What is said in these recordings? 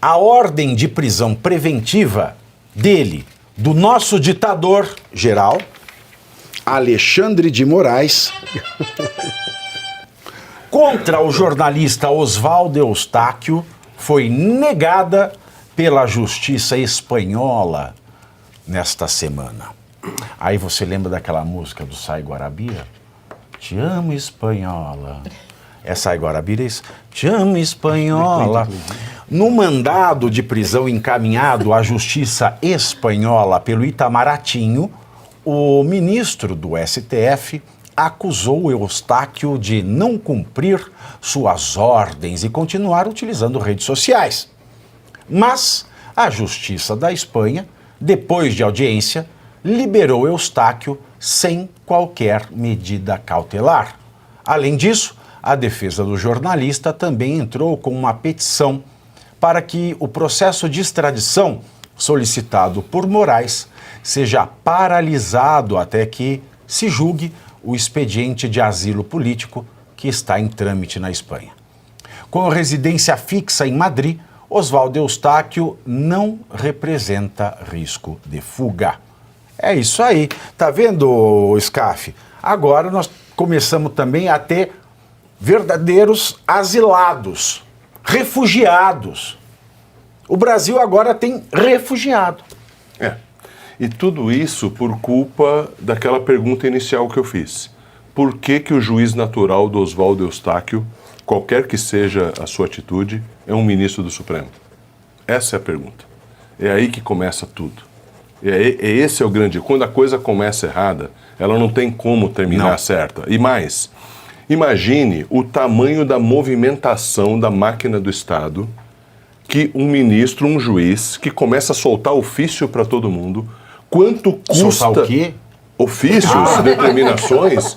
a ordem de prisão preventiva dele, do nosso ditador geral, Alexandre de Moraes, contra o jornalista Oswaldo Eustáquio, foi negada pela justiça espanhola nesta semana. Aí você lembra daquela música do Sai Guarabira? Te amo, espanhola. É Sai Guarabira isso? Te amo, espanhola. No mandado de prisão encaminhado à justiça espanhola pelo Itamaratinho, o ministro do STF acusou Eustáquio de não cumprir suas ordens e continuar utilizando redes sociais. Mas a Justiça da Espanha, depois de audiência, liberou Eustáquio sem qualquer medida cautelar. Além disso, a defesa do jornalista também entrou com uma petição para que o processo de extradição solicitado por Moraes seja paralisado até que se julgue o expediente de asilo político que está em trâmite na Espanha. Com residência fixa em Madrid, Oswaldo Eustáquio não representa risco de fuga. É isso aí. Tá vendo, Scaff? Agora nós começamos também a ter verdadeiros asilados, refugiados. O Brasil agora tem refugiado. E tudo isso por culpa daquela pergunta inicial que eu fiz. Por que que o juiz natural do Oswaldo Eustáquio, qualquer que seja a sua atitude, é um ministro do Supremo? Essa é a pergunta. É aí que começa tudo. Esse é o grande... Quando a coisa começa errada, ela não tem como terminar certa. E mais, imagine o tamanho da movimentação da máquina do Estado que um ministro, um juiz, que começa a soltar ofício para todo mundo. Quanto custa... Soltar o quê? Ofícios, determinações.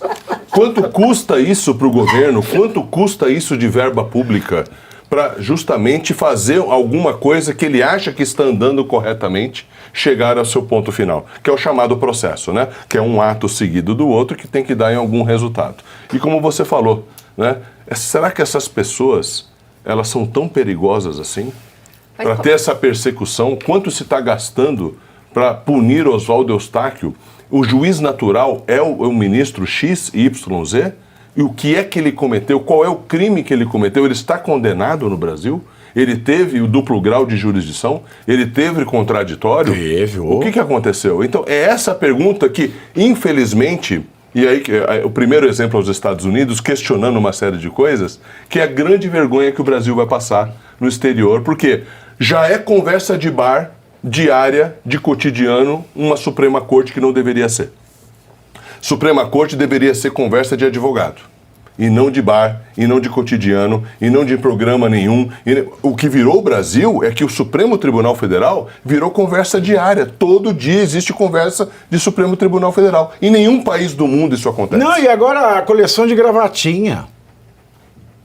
Quanto custa isso para o governo? Quanto custa isso de verba pública para justamente fazer alguma coisa que ele acha que está andando corretamente chegar ao seu ponto final, que é o chamado processo, né? Que é um ato seguido do outro que tem que dar em algum resultado. E como você falou, né? Será que essas pessoas, elas são tão perigosas assim? Para ter essa persecução, quanto se está gastando para punir Oswaldo Eustáquio? O juiz natural é o ministro XYZ? E o que é que ele cometeu? Qual é o crime que ele cometeu? Ele está condenado no Brasil? Ele teve o duplo grau de jurisdição? Ele teve contraditório? Teve. O que aconteceu? Então, é essa pergunta que, infelizmente, e aí o primeiro exemplo é os Estados Unidos, questionando uma série de coisas, que é a grande vergonha que o Brasil vai passar no exterior, porque já é conversa de bar diária, de cotidiano, uma Suprema Corte que não deveria ser. Suprema Corte deveria ser conversa de advogado, e não de bar, e não de cotidiano, e não de programa nenhum. O que virou o Brasil é que o Supremo Tribunal Federal virou conversa diária. Todo dia existe conversa de Supremo Tribunal Federal. Em nenhum país do mundo isso acontece. Não, e agora a coleção de gravatinha.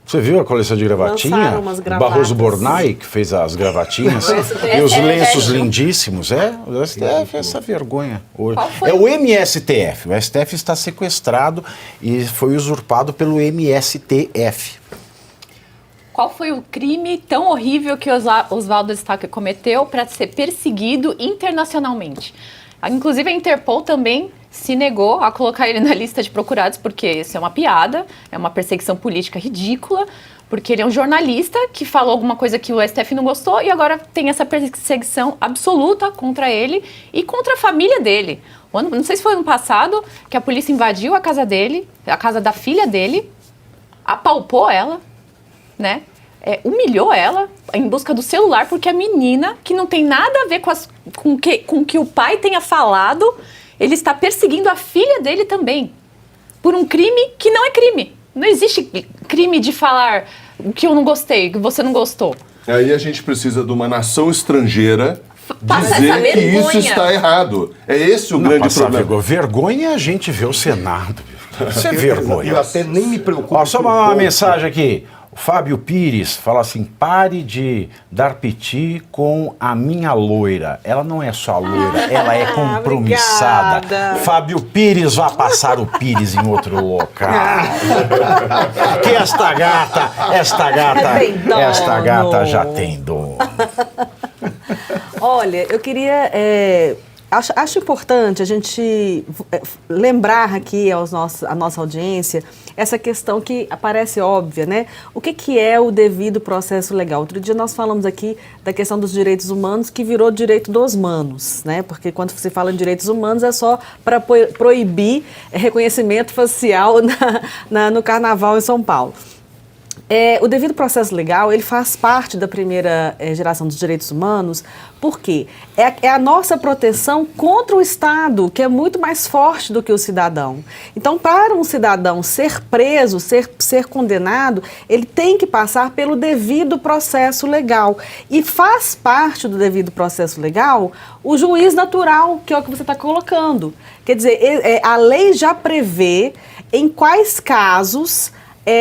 Você viu a coleção de gravatinha? Lançaram umas gravatas. Barroso Bornai, que fez as gravatinhas. E os lenços lindíssimos. O STF é essa vergonha. É o MSTF. O STF está sequestrado e foi usurpado pelo MSTF. Qual foi o crime tão horrível que Oswaldo Eustáquio cometeu para ser perseguido internacionalmente? Inclusive a Interpol também se negou a colocar ele na lista de procurados, porque isso é uma piada, é uma perseguição política ridícula, porque ele é um jornalista que falou alguma coisa que o STF não gostou e agora tem essa perseguição absoluta contra ele e contra a família dele. Não sei se foi ano passado que a polícia invadiu a casa dele, a casa da filha dele, apalpou ela, né? Humilhou ela em busca do celular, porque a menina, que não tem nada a ver com o que o pai tenha falado, ele está perseguindo a filha dele também, por um crime que não é crime. Não existe crime de falar o que eu não gostei, que você não gostou. Aí a gente precisa de uma nação estrangeira dizer que isso está errado. É esse o grande problema. Vergonha a gente vê o Senado. Isso é vergonha. Eu até nem me preocupo. Só uma mensagem aqui. Fábio Pires fala assim: pare de dar piti com a minha loira. Ela não é só loira, ela é compromissada. Obrigada. Fábio Pires vai passar o Pires em outro local. Que esta gata já tem dono. Olha, eu queria... Acho importante a gente lembrar aqui à nossa audiência essa questão que parece óbvia, né? O que é o devido processo legal? Outro dia nós falamos aqui da questão dos direitos humanos, que virou direito dos manos, né? Porque quando você fala em direitos humanos é só para proibir reconhecimento facial no Carnaval em São Paulo. O devido processo legal, ele faz parte da primeira geração dos direitos humanos, porque é a nossa proteção contra o Estado, que é muito mais forte do que o cidadão. Então, para um cidadão ser preso, ser condenado, ele tem que passar pelo devido processo legal. E faz parte do devido processo legal o juiz natural, que é o que você está colocando. Quer dizer, a lei já prevê em quais casos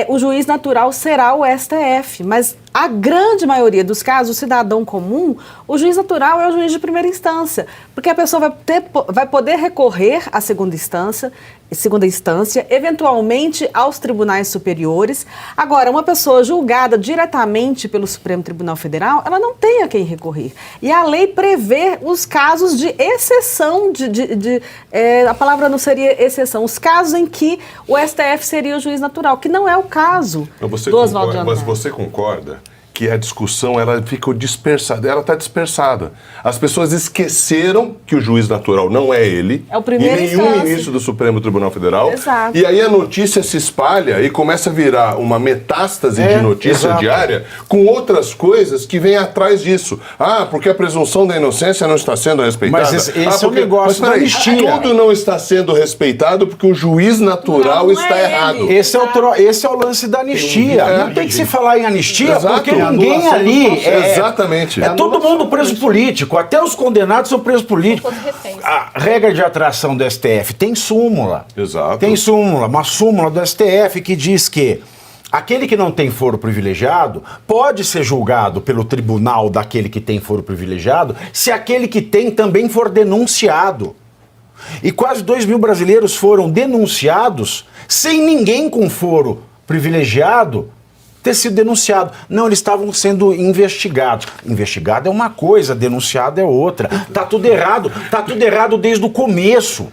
o juiz natural será o STF, mas a grande maioria dos casos, o cidadão comum, o juiz natural é o juiz de primeira instância, porque a pessoa vai poder recorrer à segunda instância, eventualmente aos tribunais superiores. Agora, uma pessoa julgada diretamente pelo Supremo Tribunal Federal, ela não tem a quem recorrer. E a lei prevê os casos de exceção, a palavra não seria exceção, os casos em que o STF seria o juiz natural, que não é o caso do Oswaldo de Andrade. Mas você concorda que a discussão ela ficou dispersada, ela está dispersada. As pessoas esqueceram que o juiz natural não é ele, é o primeiro e nenhum ministro do Supremo Tribunal Federal. Exato. E aí a notícia se espalha e começa a virar uma metástase de notícia diária com outras coisas que vêm atrás disso. Porque a presunção da inocência não está sendo respeitada. Mas esse é o negócio da anistia. Tudo não está sendo respeitado porque o juiz natural está errado. Esse é o lance da anistia. Não tem que se falar em anistia, porque ninguém ali exatamente. É todo mundo preso político. Até os condenados são presos políticos. A regra de atração do STF tem súmula. Exato. Tem súmula, uma súmula do STF que diz que aquele que não tem foro privilegiado pode ser julgado pelo tribunal daquele que tem foro privilegiado se aquele que tem também for denunciado. E quase 2 mil brasileiros foram denunciados sem ninguém com foro privilegiado ter sido denunciado. Não, eles estavam sendo investigados. Investigado é uma coisa, denunciado é outra. Tá tudo errado desde o começo.